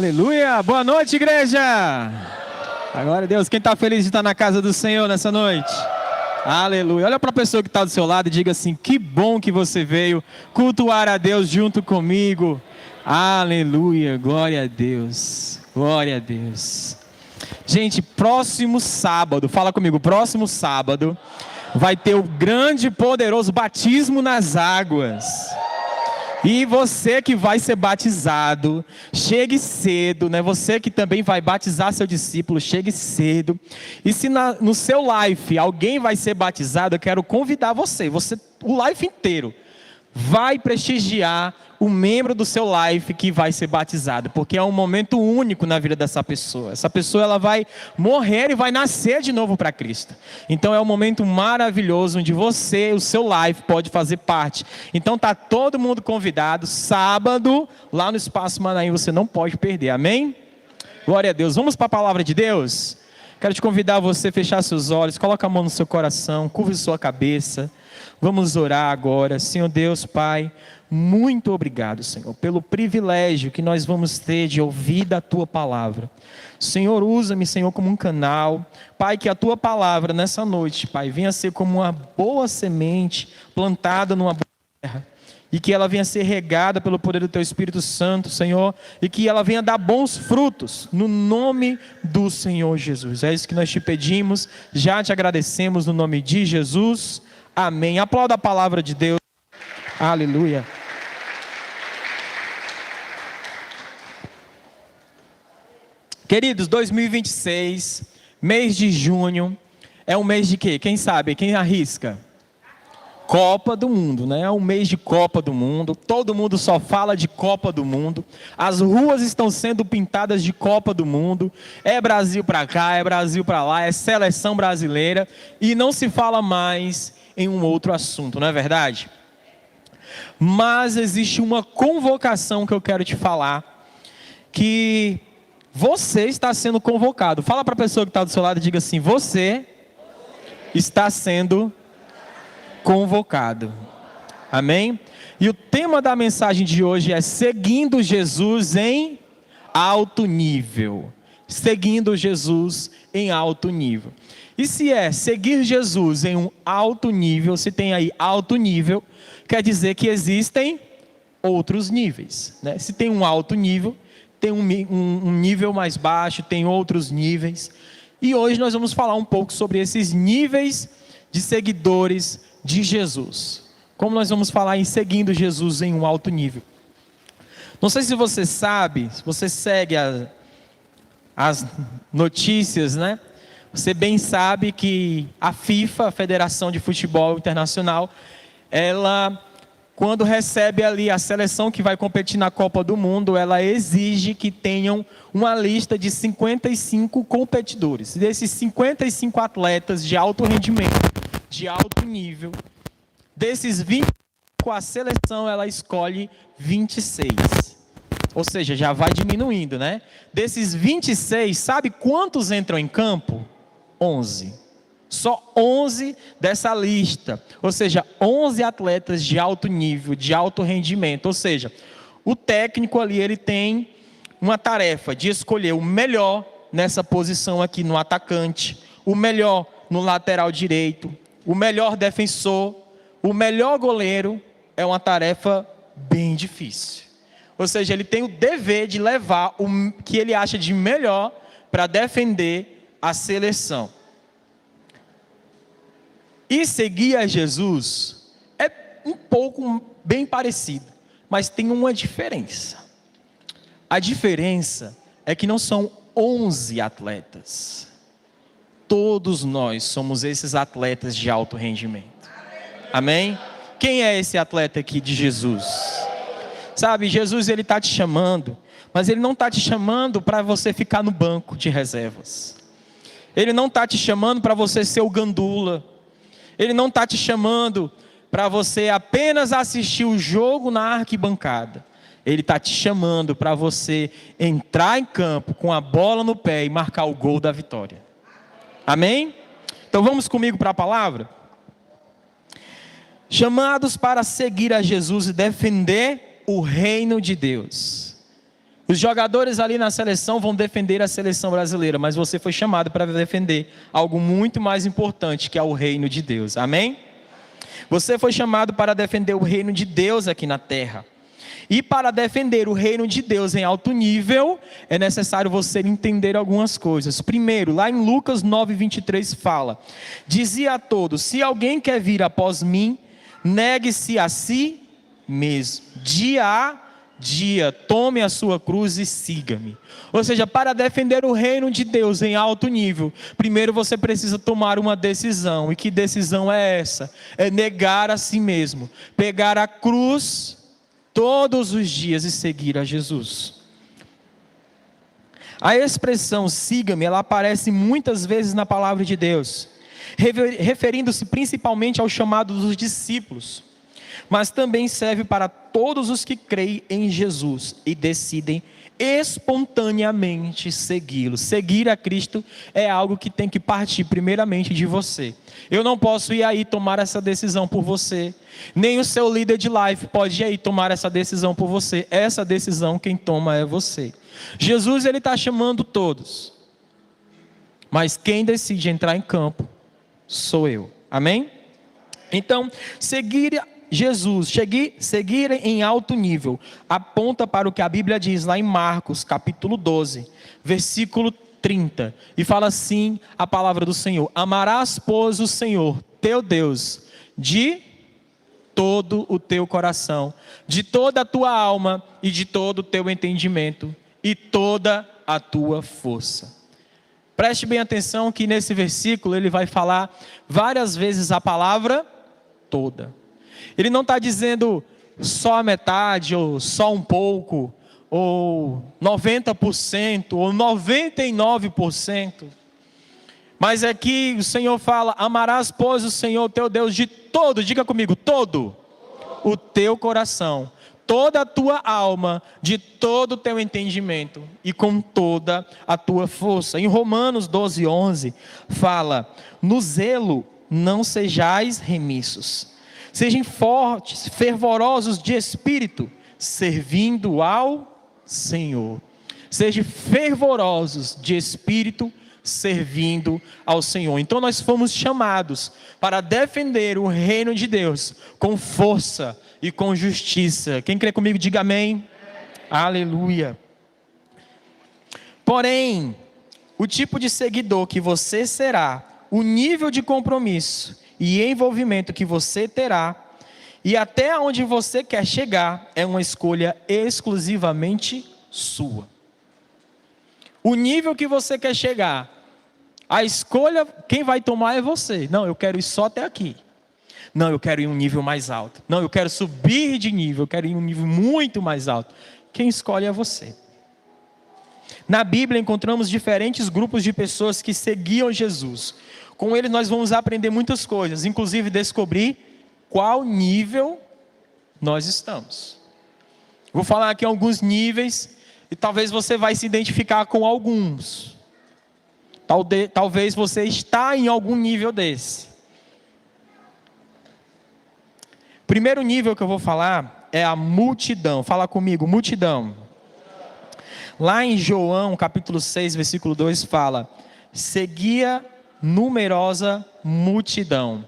Aleluia! Boa noite, igreja! Glória a Deus. Quem está feliz de estar na casa do Senhor nessa noite? Aleluia! Olha para a pessoa que está do seu lado e diga assim: que bom que você veio cultuar a Deus junto comigo. Aleluia! Glória a Deus! Glória a Deus! Gente, próximo sábado, fala comigo, próximo sábado vai ter o grande e poderoso batismo nas águas. E você que vai ser batizado, chegue cedo, né? Você que também vai batizar seu discípulo, chegue cedo. E se no seu life alguém vai ser batizado, eu quero convidar você, o life inteiro, vai prestigiar o membro do seu life que vai ser batizado, porque é um momento único na vida dessa pessoa. Essa pessoa ela vai morrer e vai nascer de novo para Cristo. Então é um momento maravilhoso onde você, o seu life, pode fazer parte. Então tá todo mundo convidado, sábado, lá no Espaço Manaim, você não pode perder, amém? Glória a Deus. Vamos para a palavra de Deus? Quero te convidar a você fechar seus olhos, coloca a mão no seu coração, curva sua cabeça. Vamos orar agora. Senhor Deus, Pai, muito obrigado, Senhor, pelo privilégio que nós vamos ter de ouvir da Tua Palavra. Senhor, usa-me, Senhor, como um canal. Pai, que a Tua Palavra nessa noite, Pai, venha ser como uma boa semente plantada numa boa terra. E que ela venha ser regada pelo poder do Teu Espírito Santo, Senhor. E que ela venha dar bons frutos, no nome do Senhor Jesus. É isso que nós te pedimos, já te agradecemos no nome de Jesus. Amém. Aplauda a palavra de Deus. Aleluia. Queridos, 2026, mês de junho, é um mês de quê? Quem sabe? Quem arrisca? Copa do Mundo, né? É um mês de Copa do Mundo. Todo mundo só fala de Copa do Mundo. As ruas estão sendo pintadas de Copa do Mundo. É Brasil para cá, é Brasil para lá, é seleção brasileira. E não se fala mais em um outro assunto, não é verdade? Mas existe uma convocação que eu quero te falar, que você está sendo convocado. Fala para a pessoa que está do seu lado e diga assim: você está sendo convocado. Amém? E o tema da mensagem de hoje é seguindo Jesus em alto nível. Seguindo Jesus em alto nível. E se é seguir Jesus em um alto nível, se tem aí alto nível, quer dizer que existem outros níveis, né? Se tem um alto nível, tem um nível mais baixo, tem outros níveis. E hoje nós vamos falar um pouco sobre esses níveis de seguidores de Jesus. Como nós vamos falar em seguindo Jesus em um alto nível. Não sei se você sabe, se você segue as notícias, né? Você bem sabe que a FIFA, a Federação de Futebol Internacional, ela, quando recebe ali a seleção que vai competir na Copa do Mundo, ela exige que tenham uma lista de 55 competidores. Desses 55 atletas de alto rendimento, de alto nível, desses 25, a seleção ela escolhe 26. Ou seja, já vai diminuindo, né? Desses 26, sabe quantos entram em campo? 11. Só 11 dessa lista. Ou seja, 11 atletas de alto nível, de alto rendimento. Ou seja, o técnico ali, ele tem uma tarefa de escolher o melhor nessa posição aqui no atacante, o melhor no lateral direito, o melhor defensor, o melhor goleiro. É uma tarefa bem difícil. Ou seja, ele tem o dever de levar o que ele acha de melhor para defender a seleção. E seguir a Jesus é um pouco bem parecido, mas tem uma diferença. A diferença é que não são 11 atletas. Todos nós somos esses atletas de alto rendimento. Amém? Quem é esse atleta aqui de Jesus? Sabe, Jesus ele está te chamando, mas ele não está te chamando para você ficar no banco de reservas. Ele não está te chamando para você ser o gandula. Ele não está te chamando para você apenas assistir o jogo na arquibancada. Ele está te chamando para você entrar em campo com a bola no pé e marcar o gol da vitória. Amém? Então vamos comigo para a palavra? Chamados para seguir a Jesus e defender o reino de Deus. Os jogadores ali na seleção vão defender a seleção brasileira, mas você foi chamado para defender algo muito mais importante, que é o reino de Deus. Amém? Você foi chamado para defender o reino de Deus aqui na terra. E para defender o reino de Deus em alto nível, é necessário você entender algumas coisas. Primeiro, lá em Lucas 9:23 fala: dizia a todos: se alguém quer vir após mim, negue-se a si mesmo, dia a dia, tome a sua cruz e siga-me. Ou seja, para defender o reino de Deus em alto nível, primeiro você precisa tomar uma decisão. E que decisão é essa? É negar a si mesmo, pegar a cruz todos os dias e seguir a Jesus. A expressão siga-me, ela aparece muitas vezes na palavra de Deus, referindo-se principalmente ao chamado dos discípulos, mas também serve para todos os que creem em Jesus e decidem espontaneamente segui-lo. Seguir a Cristo é algo que tem que partir primeiramente de você. Eu não posso ir aí tomar essa decisão por você, nem o seu líder de life pode ir aí tomar essa decisão por você. Essa decisão quem toma é você. Jesus, ele está chamando todos, mas quem decide entrar em campo sou eu. Amém? Então, seguir Jesus, seguir em alto nível, aponta para o que a Bíblia diz lá em Marcos, capítulo 12, versículo 30, e fala assim a palavra do Senhor: amarás, pois, o Senhor, teu Deus, de todo o teu coração, de toda a tua alma e de todo o teu entendimento e toda a tua força. Preste bem atenção que nesse versículo ele vai falar várias vezes a palavra toda. Ele não está dizendo só a metade, ou só um pouco, ou 90%, ou 99%. Mas aqui o Senhor fala: amarás, pois, o Senhor teu Deus de todo, diga comigo, todo o teu coração, toda a tua alma, de todo o teu entendimento e com toda a tua força. Em Romanos 12:11 fala: no zelo não sejais remissos, sejam fortes, fervorosos de espírito, servindo ao Senhor. Sejam fervorosos de espírito, servindo ao Senhor. Então nós fomos chamados para defender o reino de Deus com força e com justiça. Quem crê comigo, diga amém. Aleluia. Porém, o tipo de seguidor que você será, o nível de compromisso e envolvimento que você terá, e até onde você quer chegar, é uma escolha exclusivamente sua. O nível que você quer chegar, a escolha, quem vai tomar é você. Não, eu quero ir só até aqui. Não, eu quero ir um nível mais alto. Não, eu quero subir de nível, eu quero ir um nível muito mais alto. Quem escolhe é você. Na Bíblia encontramos diferentes grupos de pessoas que seguiam Jesus. Com eles nós vamos aprender muitas coisas, inclusive descobrir qual nível nós estamos. Vou falar aqui alguns níveis e talvez você vai se identificar com alguns. Talvez você está em algum nível desse. Primeiro nível que eu vou falar é a multidão. Fala comigo, multidão. Lá em João, capítulo 6, versículo 2, fala: seguia numerosa multidão,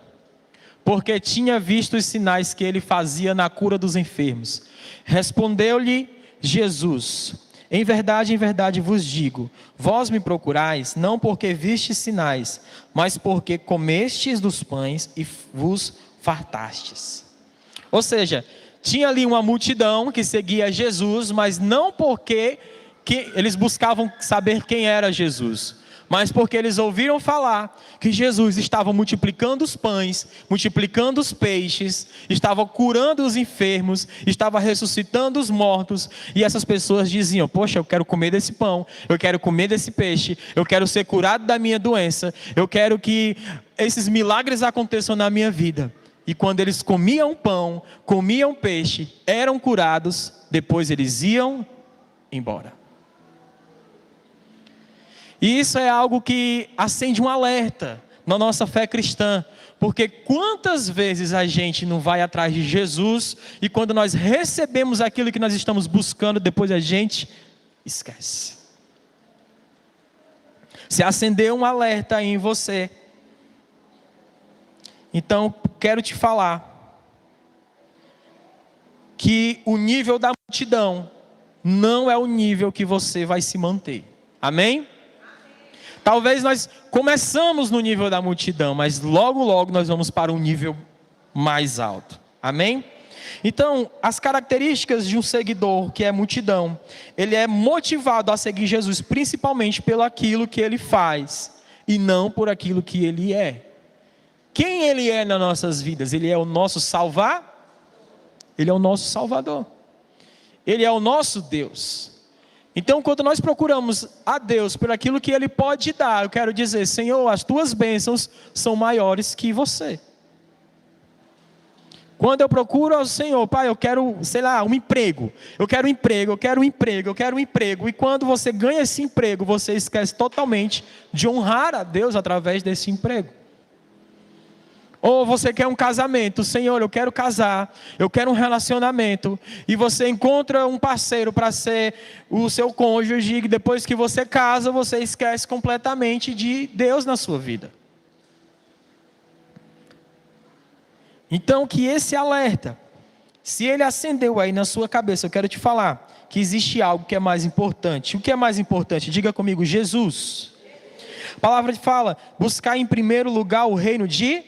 porque tinha visto os sinais que ele fazia na cura dos enfermos. Respondeu-lhe Jesus: em verdade vos digo, vós me procurais, não porque vistes sinais, mas porque comestes dos pães e vos fartastes. Ou seja, tinha ali uma multidão que seguia Jesus, mas não porque eles buscavam saber quem era Jesus, mas porque eles ouviram falar que Jesus estava multiplicando os pães, multiplicando os peixes, estava curando os enfermos, estava ressuscitando os mortos, e essas pessoas diziam: poxa, eu quero comer desse pão, eu quero comer desse peixe, eu quero ser curado da minha doença, eu quero que esses milagres aconteçam na minha vida. E quando eles comiam pão, comiam peixe, eram curados, depois eles iam embora. E isso é algo que acende um alerta na nossa fé cristã, porque quantas vezes a gente não vai atrás de Jesus, e quando nós recebemos aquilo que nós estamos buscando, depois a gente esquece. Se acendeu um alerta aí em você, então quero te falar que o nível da multidão não é o nível que você vai se manter. Amém? Talvez nós começamos no nível da multidão, mas logo logo nós vamos para um nível mais alto. Amém? Então, as características de um seguidor que é multidão, ele é motivado a seguir Jesus principalmente pelo aquilo que ele faz e não por aquilo que ele é. Quem ele é nas nossas vidas? Ele é o nosso Ele é o nosso Salvador. Ele é o nosso Deus. Então, quando nós procuramos a Deus por aquilo que Ele pode dar, eu quero dizer, Senhor, as tuas bênçãos são maiores que você. Quando eu procuro ao Senhor, Pai, eu quero, um emprego. Eu quero um emprego. E quando você ganha esse emprego, você esquece totalmente de honrar a Deus através desse emprego. Ou você quer um casamento, Senhor, eu quero casar, eu quero um relacionamento, e você encontra um parceiro para ser o seu cônjuge, e depois que você casa, você esquece completamente de Deus na sua vida. Então, que esse alerta, se ele acendeu aí na sua cabeça, eu quero te falar que existe algo que é mais importante. O que é mais importante? Diga comigo, Jesus. A palavra fala, buscar em primeiro lugar o reino de...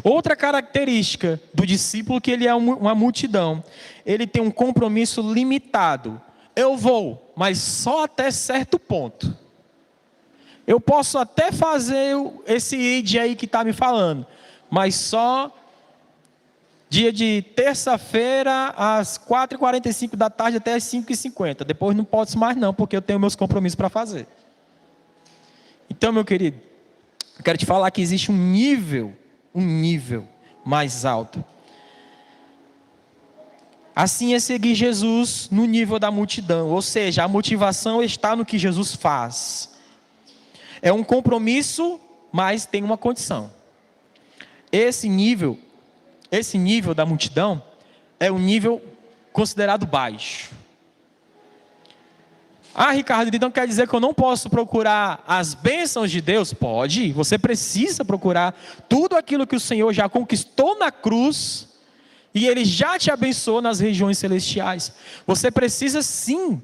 Outra característica do discípulo que ele é uma multidão, ele tem um compromisso limitado. Eu vou, mas só até certo ponto. Eu posso até fazer esse ID aí que está me falando, mas só dia de terça-feira às 4h45 da tarde até às 5h50. Depois não posso mais não, porque eu tenho meus compromissos para fazer. Então, meu querido, eu quero te falar que existe um nível mais alto. Assim é seguir Jesus no nível da multidão, ou seja, a motivação está no que Jesus faz. É um compromisso, mas tem uma condição. Esse nível da multidão é um nível considerado baixo. Ah, Ricardo, então quer dizer que eu não posso procurar as bênçãos de Deus? Pode, você precisa procurar tudo aquilo que o Senhor já conquistou na cruz e Ele já te abençoou nas regiões celestiais. Você precisa sim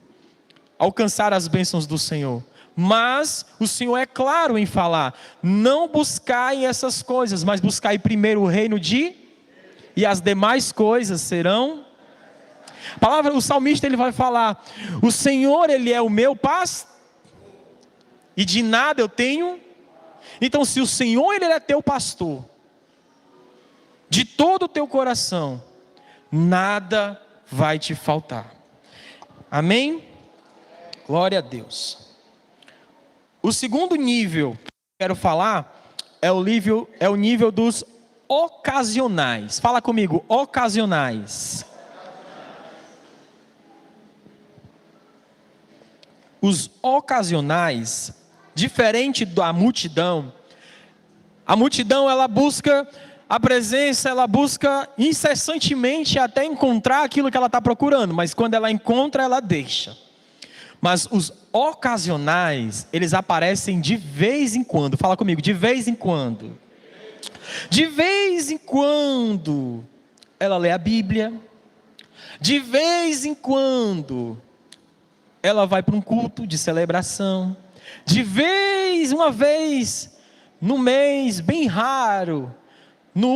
alcançar as bênçãos do Senhor, mas o Senhor é claro em falar, não buscai essas coisas, mas buscai primeiro o reino e as demais coisas serão... A palavra, o salmista ele vai falar, o Senhor ele é o meu pastor, e de nada eu tenho. Então se o Senhor ele é teu pastor, de todo o teu coração, nada vai te faltar. Amém? Glória a Deus. O segundo nível que eu quero falar é o nível dos ocasionais. Fala comigo, ocasionais. Os ocasionais, diferente da multidão, a multidão ela busca a presença, ela busca incessantemente até encontrar aquilo que ela está procurando, mas quando ela encontra, ela deixa. Mas os ocasionais, eles aparecem de vez em quando. Fala comigo, de vez em quando. De vez em quando, ela lê a Bíblia. De vez em quando, ela vai para um culto de celebração. Uma vez no mês, bem raro, na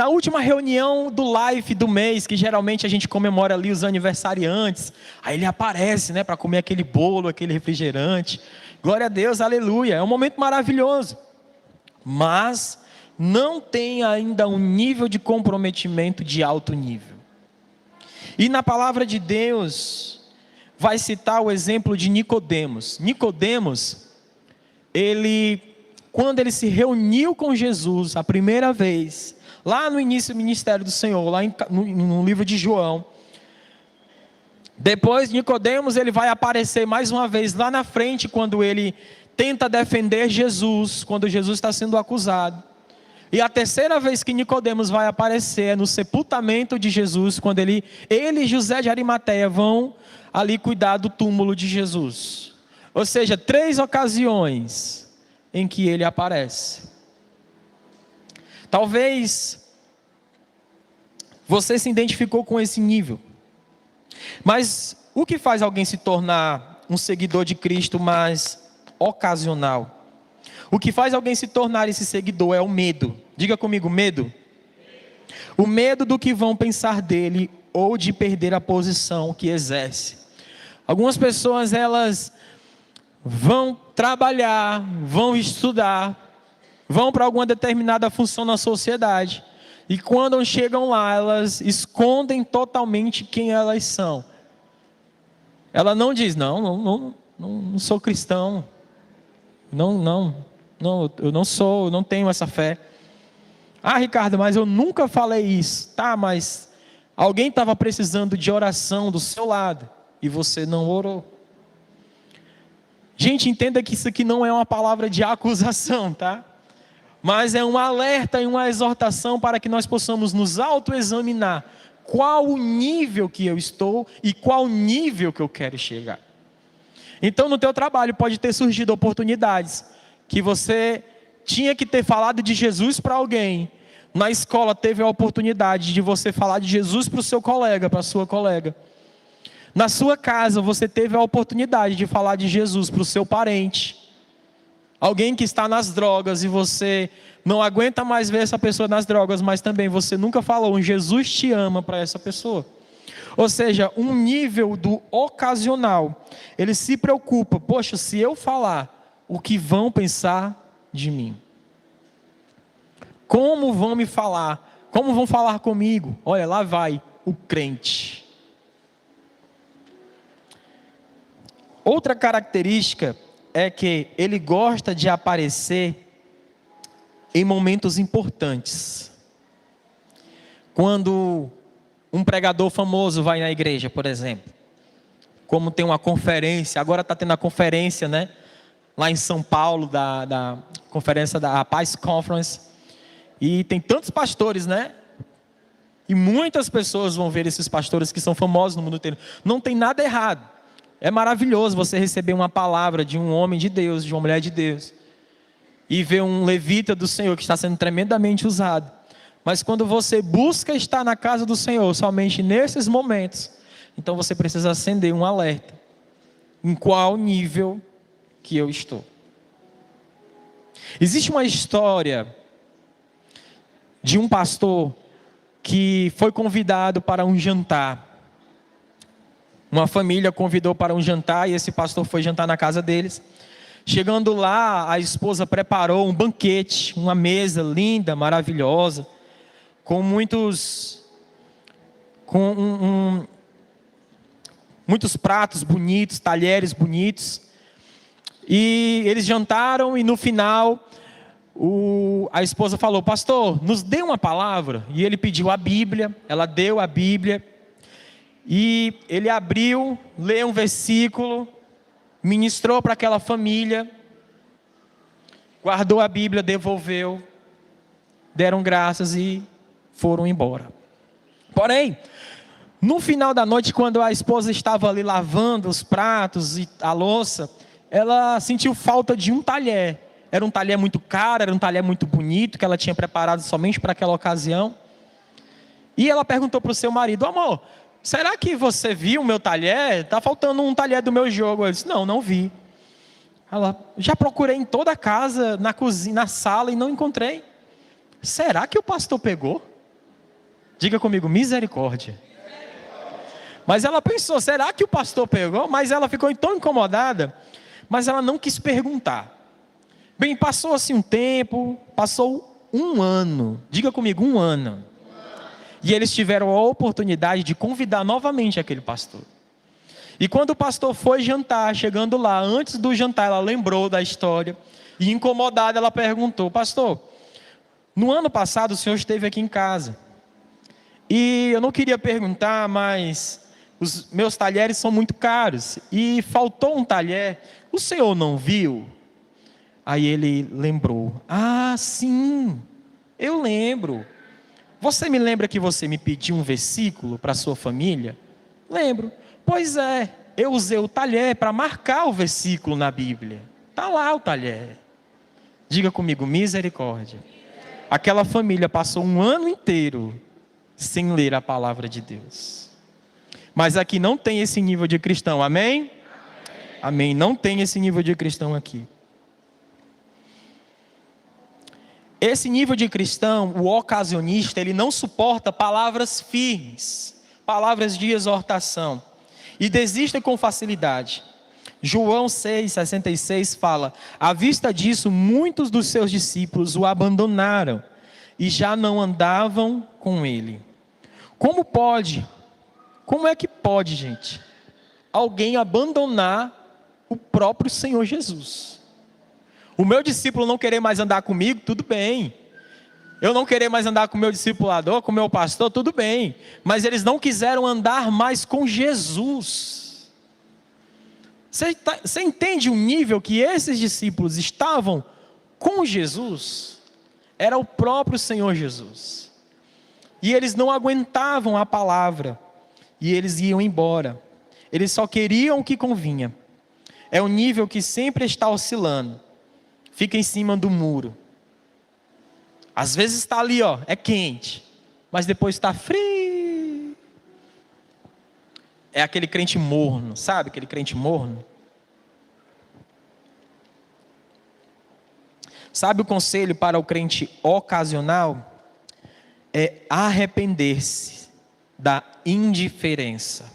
última reunião do Life do mês, que geralmente a gente comemora ali os aniversariantes, aí ele aparece, para comer aquele bolo, aquele refrigerante. Glória a Deus, aleluia, é um momento maravilhoso. Mas não tem ainda um nível de comprometimento de alto nível. E na palavra de Deus, vai citar o exemplo de Nicodemos. Nicodemos, quando ele se reuniu com Jesus a primeira vez, lá no início do ministério do Senhor, lá no livro de João, depois Nicodemos ele vai aparecer mais uma vez lá na frente, quando ele tenta defender Jesus, quando Jesus está sendo acusado. E a terceira vez que Nicodemos vai aparecer é no sepultamento de Jesus, quando ele e José de Arimateia vão ali cuidar do túmulo de Jesus. Ou seja, 3 ocasiões em que ele aparece. Talvez você se identificou com esse nível. Mas o que faz alguém se tornar um seguidor de Cristo mais ocasional? O que faz alguém se tornar esse seguidor é o medo. Diga comigo, medo. O medo do que vão pensar dele ou de perder a posição que exerce. Algumas pessoas, elas vão trabalhar, vão estudar, vão para alguma determinada função na sociedade. E quando chegam lá, elas escondem totalmente quem elas são. Ela não diz, não sou cristão. Eu não sou, eu não tenho essa fé. Ah, Ricardo, mas eu nunca falei isso. Tá, mas alguém estava precisando de oração do seu lado e você não orou. Gente, entenda que isso aqui não é uma palavra de acusação, tá? Mas é um alerta e uma exortação para que nós possamos nos autoexaminar. Qual o nível que eu estou e qual o nível que eu quero chegar. Então, no teu trabalho pode ter surgido oportunidades que você tinha que ter falado de Jesus para alguém. Na escola teve a oportunidade de você falar de Jesus para o seu colega, para a sua colega. Na sua casa você teve a oportunidade de falar de Jesus para o seu parente. Alguém que está nas drogas e você não aguenta mais ver essa pessoa nas drogas, mas também você nunca falou um Jesus te ama para essa pessoa. Ou seja, um nível do ocasional. Ele se preocupa, poxa, se eu falar, o que vão pensar de mim? Como vão me falar? Como vão falar comigo? Olha, lá vai o crente. Outra característica é que ele gosta de aparecer em momentos importantes. Quando um pregador famoso vai na igreja, por exemplo, como tem uma conferência, agora está tendo a conferência, né? Lá em São Paulo, da conferência da Paz Conference, e tem tantos pastores, né? E muitas pessoas vão ver esses pastores que são famosos no mundo inteiro. Não tem nada errado. É maravilhoso você receber uma palavra de um homem de Deus, de uma mulher de Deus, e ver um levita do Senhor que está sendo tremendamente usado. Mas quando você busca estar na casa do Senhor, somente nesses momentos, então você precisa acender um alerta. Em qual nível que eu estou? Existe uma história de um pastor que foi convidado para um jantar. Uma família convidou para um jantar e esse pastor foi jantar na casa deles. Chegando lá, a esposa preparou um banquete, uma mesa linda, maravilhosa, com muitos pratos bonitos, talheres bonitos. E eles jantaram e no final a esposa falou: pastor, nos dê uma palavra. E ele pediu a Bíblia, ela deu a Bíblia. E ele abriu, leu um versículo, ministrou para aquela família, guardou a Bíblia, devolveu, deram graças e foram embora. Porém, no final da noite, quando a esposa estava ali lavando os pratos e a louça, ela sentiu falta de um talher. Era um talher muito caro, era um talher muito bonito, que ela tinha preparado somente para aquela ocasião. E ela perguntou para o seu marido: amor, será que você viu o meu talher? Está faltando um talher do meu jogo. Ele disse: não vi. Ela: já procurei em toda a casa, na cozinha, na sala e não encontrei. Será que o pastor pegou? Diga comigo, misericórdia. Mas ela pensou: será que o pastor pegou? Mas ela ficou tão incomodada, mas ela não quis perguntar. Bem, passou assim um tempo, passou um ano. Diga comigo, um ano. E eles tiveram a oportunidade de convidar novamente aquele pastor. E quando o pastor foi jantar, chegando lá, antes do jantar, ela lembrou da história. E incomodada, ela perguntou: pastor, no ano passado o senhor esteve aqui em casa. E eu não queria perguntar, mas os meus talheres são muito caros. E faltou um talher, o senhor não viu? Aí ele lembrou: ah, sim, Eu lembro. Você me lembra que você me pediu um versículo para a sua família? Lembro. Pois é, eu usei o talher para marcar o versículo na Bíblia. Está lá o talher. Diga comigo, misericórdia. Aquela família passou um ano inteiro sem ler a palavra de Deus. Mas aqui não tem esse nível de cristão, amém? Amém. Não tem esse nível de cristão aqui. Esse nível de cristão, o ocasionista, ele não suporta palavras firmes, palavras de exortação, e desiste com facilidade. João 6,66 fala: à vista disso, muitos dos seus discípulos o abandonaram e já não andavam com ele. Como pode? Como é que pode, gente, alguém abandonar o próprio Senhor Jesus? O meu discípulo não querer mais andar comigo, tudo bem. Eu não querer mais andar com o meu discipulador, com o meu pastor, tudo bem. Mas eles não quiseram andar mais com Jesus. Você entende o nível que esses discípulos estavam com Jesus? Era o próprio Senhor Jesus. E eles não aguentavam a palavra. E eles iam embora. Eles só queriam o que convinha. É um nível que sempre está oscilando. Fica em cima do muro. Às vezes está ali, ó, é quente. Mas depois está frio. É aquele crente morno, sabe? Aquele crente morno. Sabe o conselho para o crente ocasional? É arrepender-se da indiferença.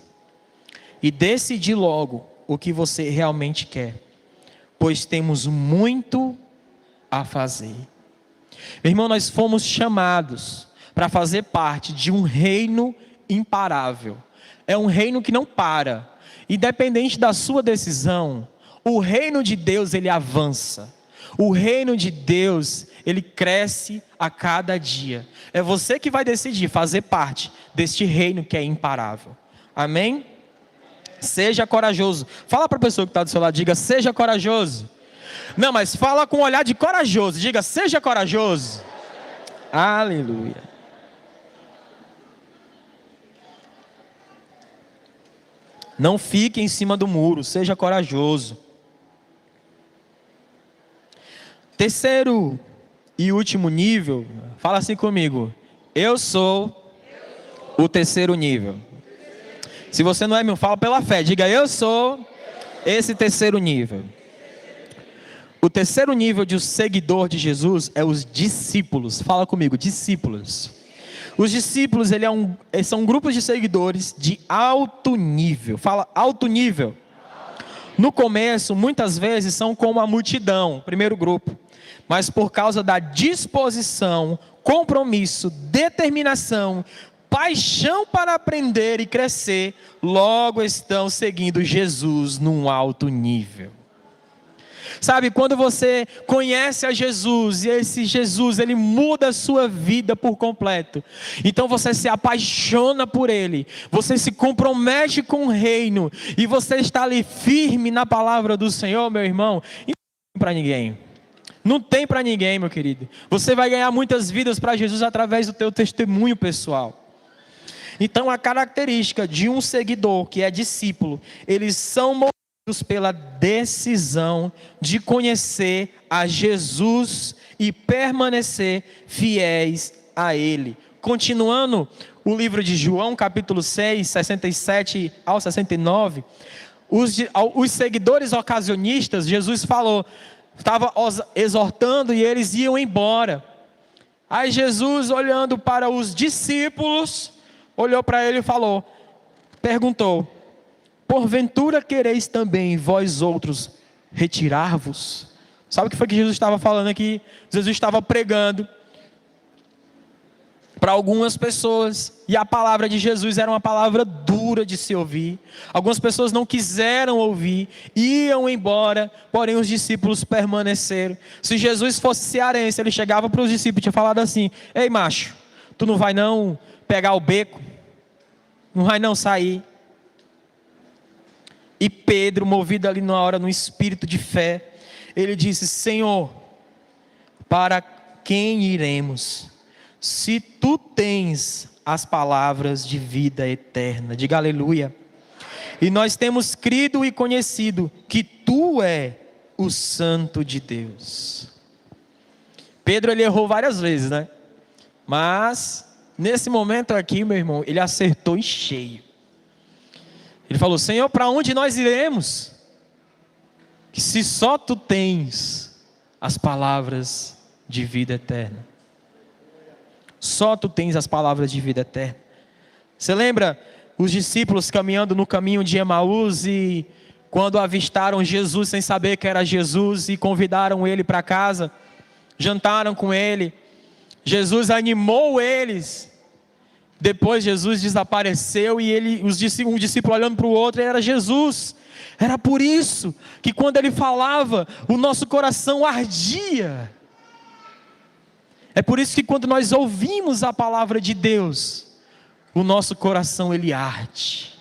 E decidir logo o que você realmente quer. Pois temos muito a fazer. Meu irmão, nós fomos chamados para fazer parte de um reino imparável. É um reino que não para. Independente da sua decisão, o reino de Deus, ele avança. O reino de Deus, ele cresce a cada dia. É você que vai decidir fazer parte deste reino que é imparável. Amém? Seja corajoso. Fala para a pessoa que está do seu lado, diga: seja corajoso. Não, mas fala com um olhar de corajoso. Diga: seja corajoso. Aleluia. Não fique em cima do muro. Seja corajoso. Terceiro e último nível. Fala assim comigo: eu sou o terceiro nível. Se você não é meu, fala pela fé. Diga: eu sou esse terceiro nível. O terceiro nível de um seguidor de Jesus é os discípulos. Fala comigo, discípulos. Os discípulos, eles são grupos de seguidores de alto nível. Fala, alto nível. No começo, muitas vezes, são como a multidão, primeiro grupo. Mas por causa da disposição, compromisso, determinação, paixão para aprender e crescer, logo estão seguindo Jesus num alto nível. Sabe, quando você conhece a Jesus, e esse Jesus, ele muda a sua vida por completo. Então você se apaixona por ele, você se compromete com o reino, e você está ali firme na palavra do Senhor, meu irmão. E não tem para ninguém. Não tem para ninguém, meu querido. Você vai ganhar muitas vidas para Jesus através do teu testemunho pessoal. Então a característica de um seguidor que é discípulo, eles são movidos pela decisão de conhecer a Jesus e permanecer fiéis a Ele. Continuando o livro de João, capítulo 6, 67 ao 69, os seguidores ocasionistas, Jesus falou, estava exortando e eles iam embora. Aí Jesus, olhando para os discípulos, olhou para ele e perguntou: porventura quereis também vós outros retirar-vos? Sabe o que foi que Jesus estava falando aqui? Jesus estava pregando para algumas pessoas, e a palavra de Jesus era uma palavra dura de se ouvir. Algumas pessoas não quiseram ouvir, iam embora, porém os discípulos permaneceram. Se Jesus fosse cearense, ele chegava para os discípulos e tinha falado assim: ei macho, tu não vai não pegar o beco? Não vai não sair? E Pedro, movido ali na hora no espírito de fé, ele disse: Senhor, para quem iremos? se tu tens as palavras de vida eterna. Diga aleluia. E nós temos crido e conhecido que tu é o Santo de Deus. Pedro, ele errou várias vezes, né? Mas, nesse momento aqui, meu irmão, ele acertou em cheio. Ele falou: Senhor, para onde nós iremos? Que se só tu tens as palavras de vida eterna. Só tu tens as palavras de vida eterna. Você lembra os discípulos caminhando no caminho de Emaús e quando avistaram Jesus sem saber que era Jesus e convidaram ele para casa, jantaram com ele, Jesus animou eles. Depois Jesus desapareceu e um discípulo olhando para o outro, era Jesus. Era por isso que quando ele falava, o nosso coração ardia. É por isso que quando nós ouvimos a palavra de Deus, o nosso coração ele arde.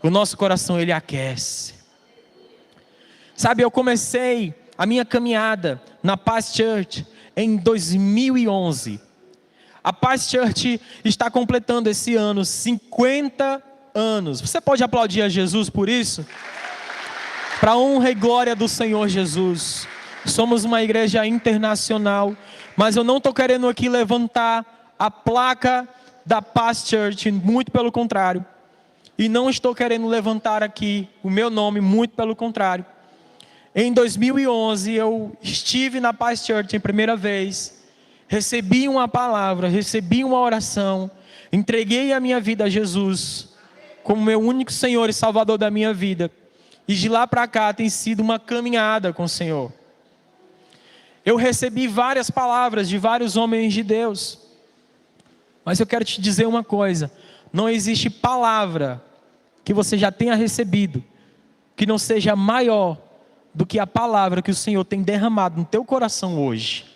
O nosso coração ele aquece. Sabe, eu comecei a minha caminhada na Paz Church em 2011. A Paz Church está completando esse ano 50 anos. Você pode aplaudir a Jesus por isso? Para a honra e glória do Senhor Jesus. Somos uma igreja internacional, mas eu não estou querendo aqui levantar a placa da Paz Church, muito pelo contrário. E não estou querendo levantar aqui o meu nome, muito pelo contrário. Em 2011 eu estive na Paz Church em primeira vez, recebi uma palavra, recebi uma oração, entreguei a minha vida a Jesus como meu único Senhor e Salvador da minha vida. E de lá para cá tem sido uma caminhada com o Senhor. Eu recebi várias palavras de vários homens de Deus. Mas eu quero te dizer uma coisa: não existe palavra que você já tenha recebido que não seja maior do que a palavra que o Senhor tem derramado no teu coração hoje.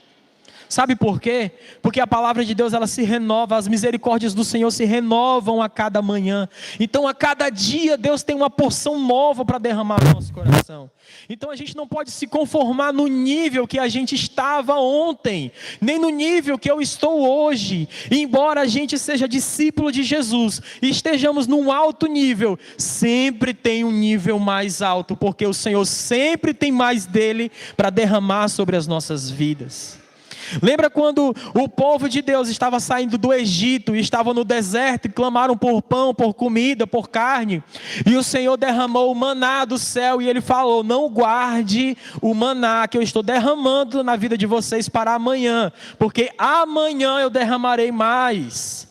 Sabe por quê? Porque a palavra de Deus ela se renova, as misericórdias do Senhor se renovam a cada manhã. Então a cada dia Deus tem uma porção nova para derramar no nosso coração. Então a gente não pode se conformar no nível que a gente estava ontem, nem no nível que eu estou hoje. E embora a gente seja discípulo de Jesus e estejamos num alto nível, sempre tem um nível mais alto, porque o Senhor sempre tem mais dele para derramar sobre as nossas vidas. Lembra quando o povo de Deus estava saindo do Egito e estava no deserto e clamaram por pão, por comida, por carne, e o Senhor derramou o maná do céu e ele falou: não guarde o maná que eu estou derramando na vida de vocês para amanhã, porque amanhã eu derramarei mais.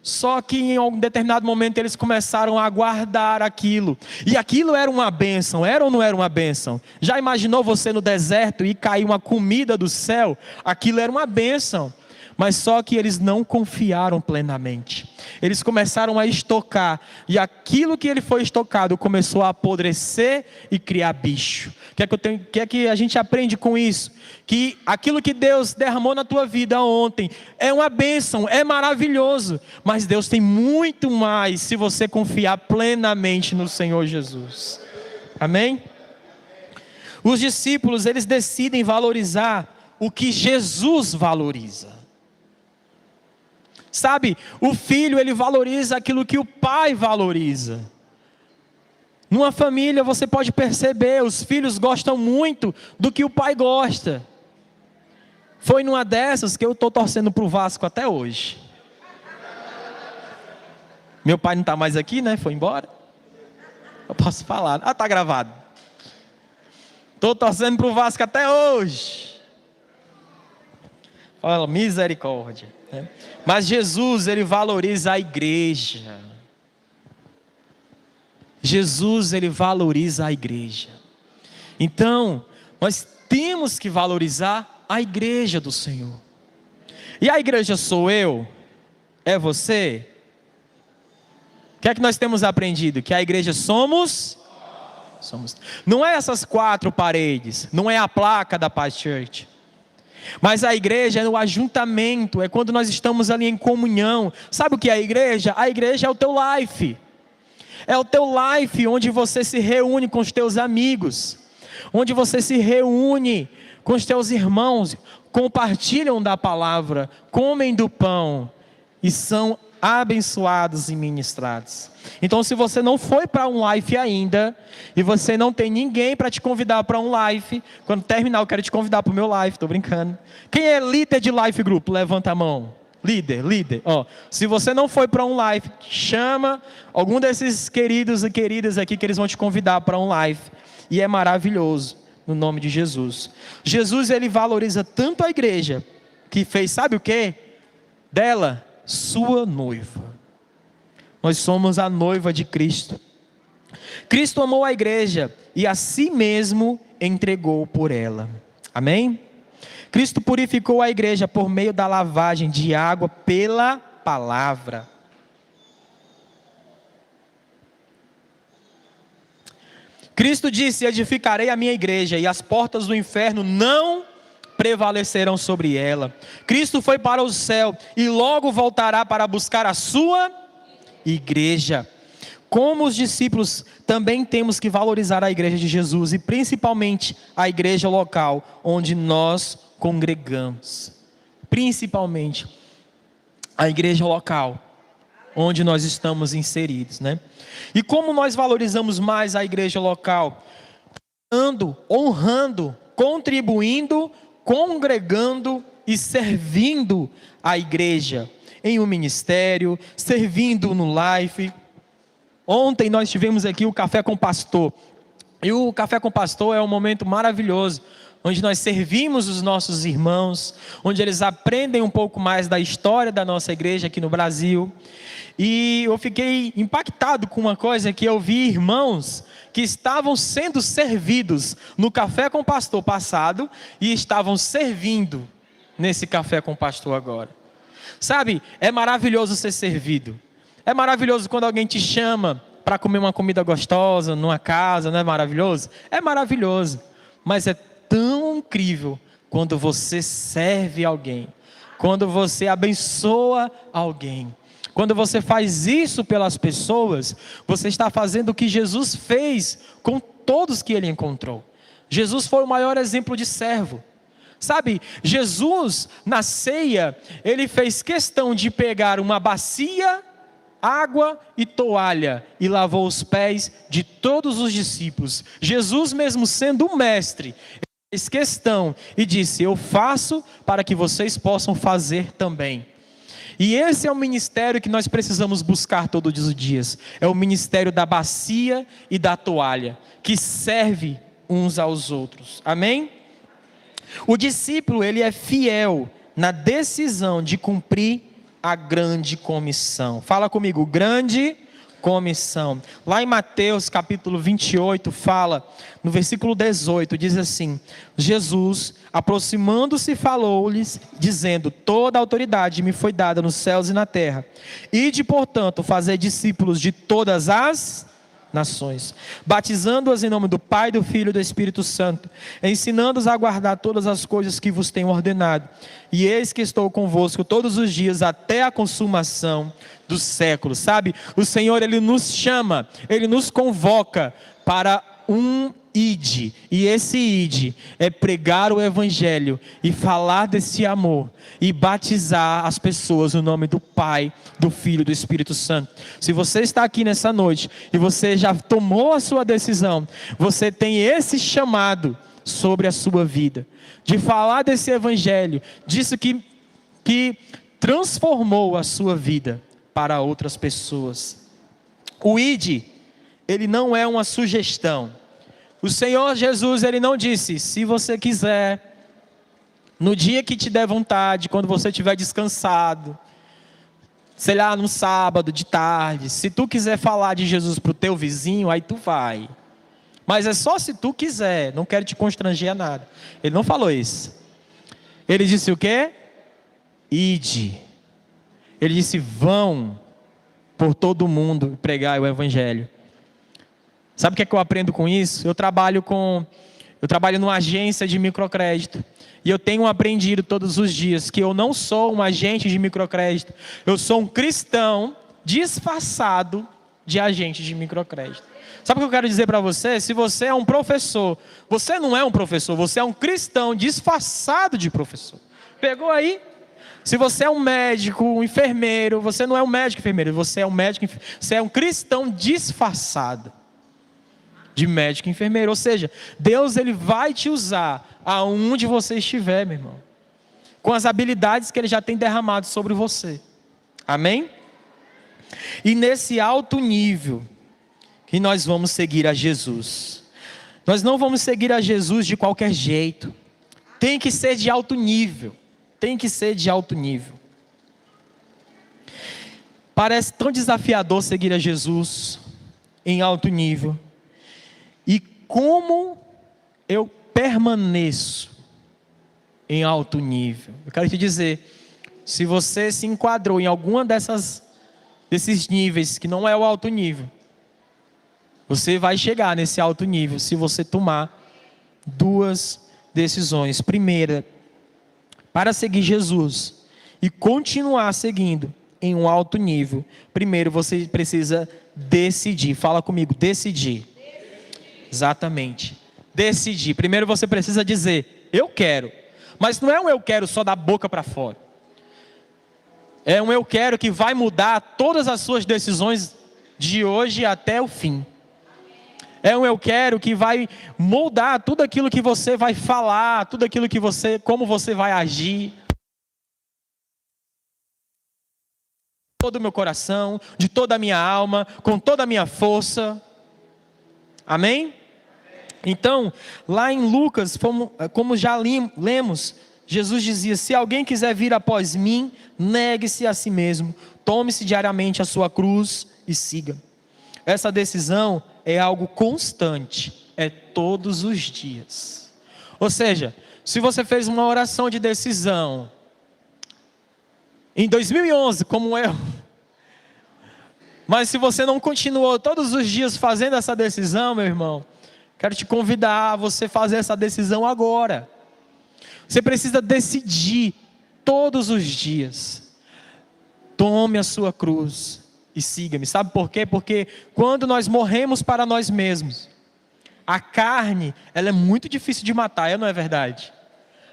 Só que em um determinado momento eles começaram a guardar aquilo. E aquilo era uma bênção, era ou não era uma bênção? Já imaginou você no deserto e cair uma comida do céu? Aquilo era uma bênção. Mas só que eles não confiaram plenamente. Eles começaram a estocar. E aquilo que ele foi estocado começou a apodrecer e criar bicho. O que é que a gente aprende com isso? Que aquilo que Deus derramou na tua vida ontem é uma bênção, é maravilhoso. Mas Deus tem muito mais se você confiar plenamente no Senhor Jesus. Amém? Os discípulos, eles decidem valorizar o que Jesus valoriza. Sabe, o filho ele valoriza aquilo que o pai valoriza. Numa família você pode perceber, os filhos gostam muito do que o pai gosta. Foi numa dessas que eu estou torcendo para o Vasco até hoje. Meu pai não está mais aqui, né? Foi embora. Eu posso falar. Ah, está gravado. Estou torcendo para o Vasco até hoje. Fala, misericórdia. Mas Jesus, ele valoriza a igreja. Jesus, ele valoriza a igreja. Então, nós temos que valorizar a igreja do Senhor. E a igreja sou eu? É você? O que é que nós temos aprendido? Que a igreja somos. Não é essas 4 paredes, não é a placa da Paz Church. Mas a igreja é o ajuntamento, é quando nós estamos ali em comunhão. Sabe o que é a igreja? A igreja é o teu life. É o teu life onde você se reúne com os teus amigos. onde você se reúne com os teus irmãos, compartilham da palavra, comem do pão e são abençoados e ministrados. Então, se você não foi para um live ainda, e você não tem ninguém para te convidar para um live, quando terminar eu quero te convidar para o meu live, estou brincando. Quem é líder de live grupo? Levanta a mão. Líder. Ó, se você não foi para um live, chama algum desses queridos e queridas aqui que eles vão te convidar para um live. E é maravilhoso, no nome de Jesus. Jesus, ele valoriza tanto a igreja, que fez, sabe o quê? Dela, sua noiva. Nós somos a noiva de Cristo. Cristo amou a igreja e a si mesmo entregou por ela. Amém? Cristo purificou a igreja por meio da lavagem de água pela palavra. Cristo disse: edificarei a minha igreja e as portas do inferno não prevalecerão sobre ela. Cristo foi para o céu e logo voltará para buscar a sua igreja. Como os discípulos, também temos que valorizar a igreja de Jesus e principalmente a igreja local onde nós congregamos. Principalmente a igreja local onde nós estamos inseridos, né? E como nós valorizamos mais a igreja local? Honrando, contribuindo, congregando e servindo a igreja em um ministério, servindo no life. Ontem nós tivemos aqui o Café com o Pastor, e o Café com o Pastor é um momento maravilhoso, onde nós servimos os nossos irmãos, onde eles aprendem um pouco mais da história da nossa igreja aqui no Brasil. E eu fiquei impactado com uma coisa que eu vi irmãos que estavam sendo servidos no Café com o Pastor passado e estavam servindo nesse Café com o Pastor agora. Sabe, é maravilhoso ser servido. É maravilhoso quando alguém te chama para comer uma comida gostosa numa casa, não é maravilhoso? É maravilhoso, mas é tão incrível quando você serve alguém, quando você abençoa alguém. Quando você faz isso pelas pessoas, você está fazendo o que Jesus fez com todos que ele encontrou. Jesus foi o maior exemplo de servo. Sabe, Jesus na ceia, ele fez questão de pegar uma bacia, água e toalha e lavou os pés de todos os discípulos. Jesus, mesmo sendo um mestre, fez questão e disse: eu faço para que vocês possam fazer também. E esse é o ministério que nós precisamos buscar todos os dias. É o ministério da bacia e da toalha, que serve uns aos outros. Amém? O discípulo, ele é fiel na decisão de cumprir a grande comissão. Fala comigo, grande comissão. Lá em Mateus capítulo 28 fala, no versículo 18, diz assim: Jesus, aproximando-se, falou-lhes, dizendo: toda a autoridade me foi dada nos céus e na terra. Ide, portanto, fazer discípulos de todas as nações, batizando-as em nome do Pai, do Filho e do Espírito Santo, ensinando-os a guardar todas as coisas que vos tenho ordenado. E eis que estou convosco todos os dias até a consumação dos séculos. Sabe, o Senhor, ele nos chama, ele nos convoca para um ide, e esse ide é pregar o evangelho e falar desse amor e batizar as pessoas no nome do Pai, do Filho e do Espírito Santo. Se você está aqui nessa noite e você já tomou a sua decisão, você tem esse chamado sobre a sua vida, de falar desse evangelho, disso que transformou a sua vida para outras pessoas. O ide, ele não é uma sugestão. O Senhor Jesus, ele não disse: se você quiser, no dia que te der vontade, quando você estiver descansado, sei lá, num sábado de tarde, se tu quiser falar de Jesus para o teu vizinho, aí tu vai. Mas é só se tu quiser, não quero te constranger a nada. Ele não falou isso. Ele disse o quê? Ide. Ele disse: vão por todo mundo pregar o evangelho. Sabe o que é que eu aprendo com isso? Eu trabalho numa agência de microcrédito. E eu tenho aprendido todos os dias que eu não sou um agente de microcrédito. Eu sou um cristão disfarçado de agente de microcrédito. Sabe o que eu quero dizer para você? Se você é um professor, você não é um professor, você é um cristão disfarçado de professor. Pegou aí? Se você é um médico, um enfermeiro, você não é um médico enfermeiro, você é um médico, você é um cristão disfarçado de médico e enfermeiro. Ou seja, Deus ele vai te usar aonde você estiver, meu irmão, com as habilidades que Ele já tem derramado sobre você. Amém? E nesse alto nível que nós vamos seguir a Jesus. Nós não vamos seguir a Jesus de qualquer jeito. Tem que ser de alto nível. Tem que ser de alto nível. Parece tão desafiador seguir a Jesus em alto nível. E como eu permaneço em alto nível? Eu quero te dizer, se você se enquadrou em alguma desses níveis que não é o alto nível, você vai chegar nesse alto nível se você tomar duas decisões. Primeira, para seguir Jesus e continuar seguindo em um alto nível, primeiro você precisa decidir. Fala comigo, decidir. Exatamente. Decidir. Primeiro você precisa dizer, eu quero. Mas não é um eu quero só da boca para fora. É um eu quero que vai mudar todas as suas decisões de hoje até o fim. É um eu quero que vai moldar tudo aquilo que você vai falar, tudo aquilo que como você vai agir. Todo o meu coração, de toda a minha alma, com toda a minha força. Amém? Então, lá em Lucas, como já lemos, Jesus dizia, se alguém quiser vir após mim, negue-se a si mesmo, tome-se diariamente a sua cruz e siga. Essa decisão é algo constante, é todos os dias. Ou seja, se você fez uma oração de decisão em 2011, como eu, mas se você não continuou todos os dias fazendo essa decisão, meu irmão, quero te convidar a você fazer essa decisão agora. Você precisa decidir todos os dias. Tome a sua cruz e siga-me. Sabe por quê? Porque quando nós morremos para nós mesmos, a carne, ela é muito difícil de matar, não é verdade?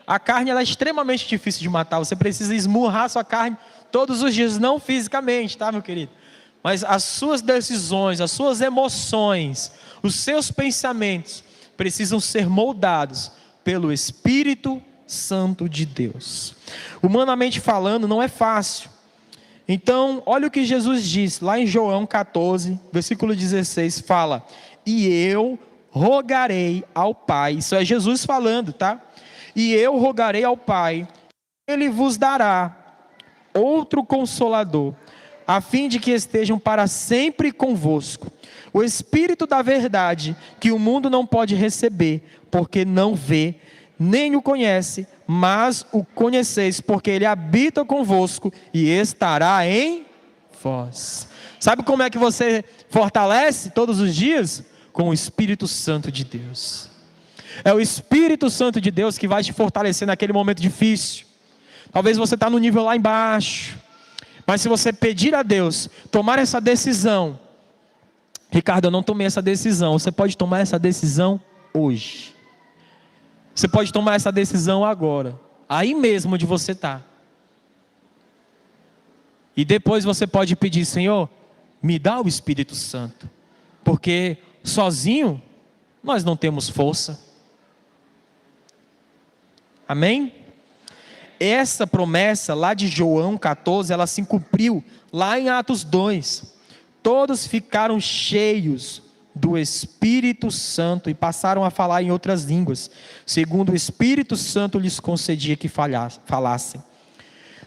A carne, ela é extremamente difícil de matar. Você precisa esmurrar a sua carne todos os dias, não fisicamente, tá, meu querido? Mas as suas decisões, as suas emoções, os seus pensamentos precisam ser moldados pelo Espírito Santo de Deus. Humanamente falando, não é fácil. Então, olha o que Jesus diz, lá em João 14, versículo 16, fala, e eu rogarei ao Pai, isso é Jesus falando, tá? E eu rogarei ao Pai, Ele vos dará outro Consolador, a fim de que estejam para sempre convosco. O Espírito da verdade, que o mundo não pode receber, porque não vê, nem o conhece, mas o conheceis, porque Ele habita convosco e estará em vós. Sabe como é que você fortalece todos os dias? Com o Espírito Santo de Deus. É o Espírito Santo de Deus que vai te fortalecer naquele momento difícil. Talvez você está no nível lá embaixo, mas se você pedir a Deus, tomar essa decisão, Ricardo, eu não tomei essa decisão, você pode tomar essa decisão hoje. Você pode tomar essa decisão agora, aí mesmo onde você está. E depois você pode pedir, Senhor, me dá o Espírito Santo, porque sozinho nós não temos força. Amém? Essa promessa lá de João 14, ela se cumpriu lá em Atos 2. Todos ficaram cheios do Espírito Santo e passaram a falar em outras línguas, segundo o Espírito Santo lhes concedia que falassem.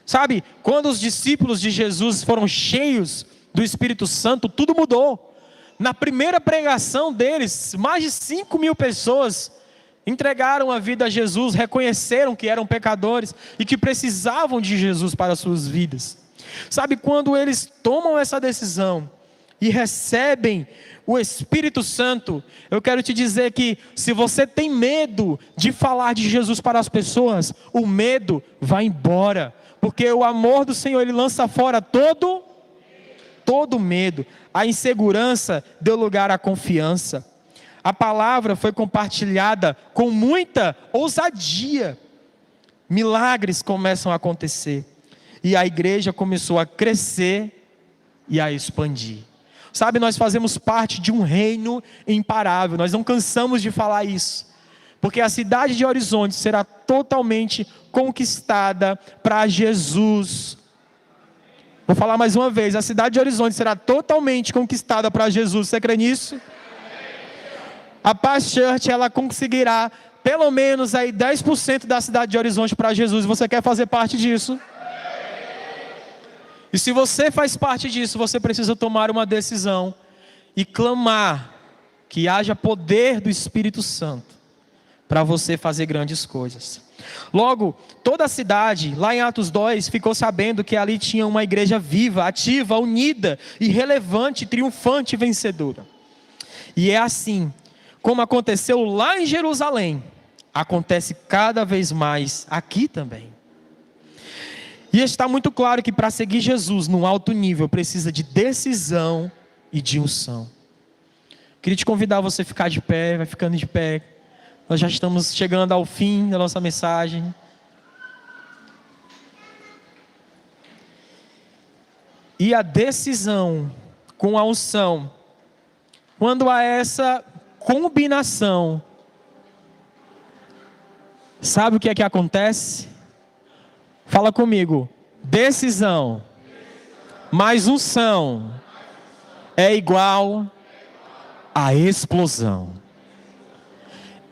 Sabe, quando os discípulos de Jesus foram cheios do Espírito Santo, tudo mudou. Na primeira pregação deles, mais de 5.000 pessoas entregaram a vida a Jesus, reconheceram que eram pecadores e que precisavam de Jesus para as suas vidas. Sabe, quando eles tomam essa decisão e recebem o Espírito Santo, eu quero te dizer que se você tem medo de falar de Jesus para as pessoas, o medo vai embora, porque o amor do Senhor, Ele lança fora todo todo medo. A insegurança deu lugar à confiança. A palavra foi compartilhada com muita ousadia. Milagres começam a acontecer. E a igreja começou a crescer e a expandir. Sabe, nós fazemos parte de um reino imparável. Nós não cansamos de falar isso. Porque a cidade de Horizonte será totalmente conquistada para Jesus. Vou falar mais uma vez. A cidade de Horizonte será totalmente conquistada para Jesus. Você crê nisso? A Paz Church, ela conseguirá pelo menos aí 10% da cidade de Horizonte para Jesus. Você quer fazer parte disso? E se você faz parte disso, você precisa tomar uma decisão e clamar que haja poder do Espírito Santo para você fazer grandes coisas. Logo, toda a cidade, lá em Atos 2, ficou sabendo que ali tinha uma igreja viva, ativa, unida, irrelevante, triunfante e vencedora. E é assim, como aconteceu lá em Jerusalém, acontece cada vez mais aqui também. E está muito claro que para seguir Jesus num alto nível, precisa de decisão e de unção. Queria te convidar a você ficar de pé, vai ficando de pé. Nós já estamos chegando ao fim da nossa mensagem. E a decisão com a unção, quando há essa combinação, sabe o que é que acontece? Fala comigo. Decisão mais unção é igual a explosão.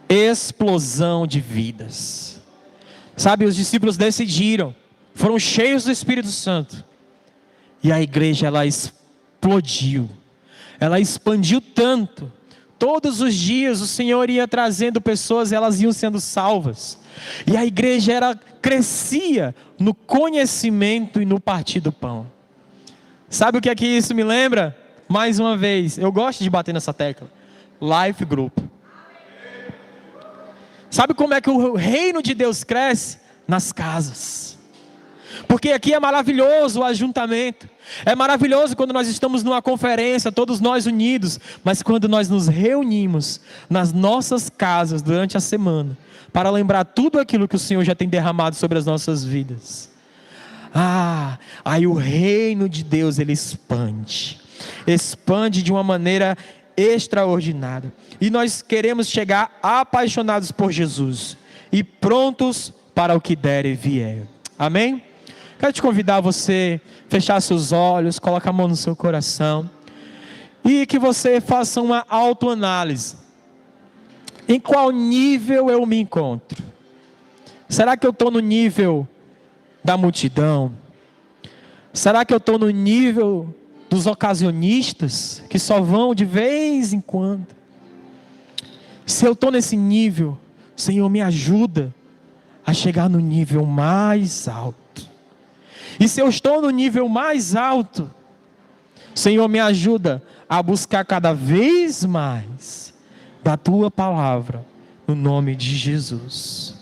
Explosão de vidas. Sabe, os discípulos decidiram, foram cheios do Espírito Santo. E a igreja, ela explodiu. Ela expandiu tanto. Todos os dias o Senhor ia trazendo pessoas, elas iam sendo salvas. E a igreja crescia no conhecimento e no partir do pão. Sabe o que é que isso me lembra? Mais uma vez, eu gosto de bater nessa tecla. Life Group. Sabe como é que o reino de Deus cresce? Nas casas. Porque aqui é maravilhoso o ajuntamento. É maravilhoso quando nós estamos numa conferência, todos nós unidos. Mas quando nós nos reunimos nas nossas casas durante a semana, para lembrar tudo aquilo que o Senhor já tem derramado sobre as nossas vidas. Aí o reino de Deus, ele expande. Expande de uma maneira extraordinária. E nós queremos chegar apaixonados por Jesus. E prontos para o que der e vier. Amém? Quero te convidar a você fechar seus olhos, colocar a mão no seu coração. E que você faça uma autoanálise. Em qual nível eu me encontro? Será que eu estou no nível da multidão? Será que eu estou no nível dos ocasionistas, que só vão de vez em quando? Se eu estou nesse nível, Senhor, me ajuda a chegar no nível mais alto. E se eu estou no nível mais alto, Senhor, me ajuda a buscar cada vez mais da Tua palavra, no nome de Jesus.